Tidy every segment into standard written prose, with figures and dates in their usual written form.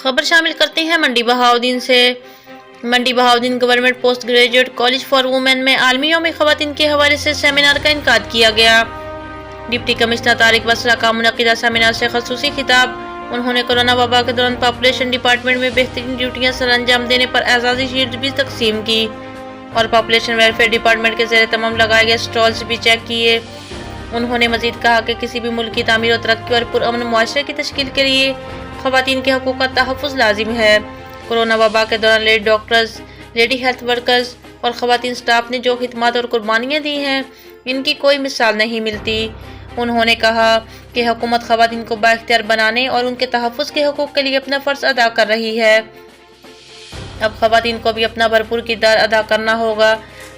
खबर शामिल करते हैं मंडी बहाउद्दीन से। Mandi Bahauddin government post graduate college for women में आलमी यौम ख़वातीन के हवाले से सेमिनार का इनकाद किया गया। डिप्टी कमिश्नर तारिक बसरा का मुनक़िदा सेमिनार से ख़ुसूसी खिताब। उन्होंने कोरोना वबा के दौरान पॉपुलेशन डिपार्टमेंट में बेहतरीन ड्यूटियां सर अंजाम देने पर एजाज़ी शील्ड भी तकसीम की और पॉपुलेशन वेलफेयर डिपार्टमेंट के ज़ेरे तमाम लगाए गए स्टॉल्स भी चेक किए। उन्होंने मज़ीद कहा कि किसी भी मुल्क की तामीर और तरक्की और पुरअमन मुआशरे की तश्कील के लिए ख़वातीन के हकूक़ का तहफ़्फ़ुज़ लाजिम है। कोरोना वबा के दौरान lady doctors, lady health workers और ख़वातीन स्टाफ ने जो खिदमत और कुर्बानियाँ दी हैं, इनकी कोई मिसाल नहीं मिलती। उन्होंने कहा कि हुकूमत ख़वातीन को बाइख्तियार बनाने और उनके तहफ़्फ़ुज़ के हकूक़ के लिए अपना फ़र्ज़ अदा कर रही है। अब ख़वातीन को भी अपना भरपूर किरदार अदा करना होगा।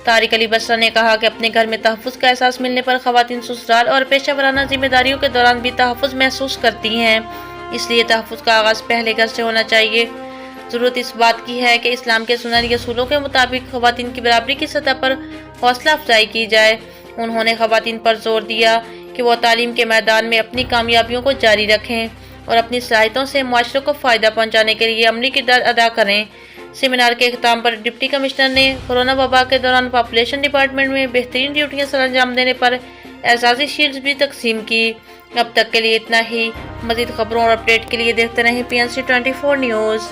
तारिक अली बसरा ने कहा कि अपने घर में तहफ़्फ़ुज़ का एहसास मिलने पर ख़वातीन ससुराल और पेशा वराना ज़िम्मेदारियों के दौरान भी तहफ़्फ़ुज़ महसूस करती हैं, इसलिए तहफ़्फ़ुज़ का आगाज़ पहले घर से होना चाहिए। ज़रूरत इस बात की है कि इस्लाम के सुनहरी असूलों के मुताबिक ख़वातीन की बराबरी की सतह पर हौसला अफजाई की जाए। उन्होंने ख़वातीन पर जोर दिया कि वो तालीम के मैदान में अपनी कामयाबियों को जारी रखें और अपनी सलाहियतों से मुआशरे को फ़ायदा पहुँचाने के लिए अमली किरदार अदा करें। सेमिनार के अख्ताम पर डिप्टी कमिश्नर ने कोरोना वबा के दौरान पॉपुलेशन डिपार्टमेंट में बेहतरीन ड्यूटियां सर अंजाम देने पर एजाज़ी शील्ड भी तकसीम की। अब तक के लिए इतना ही। मज़ीद खबरों और अपडेट के लिए देखते रहें PNC 24 न्यूज़।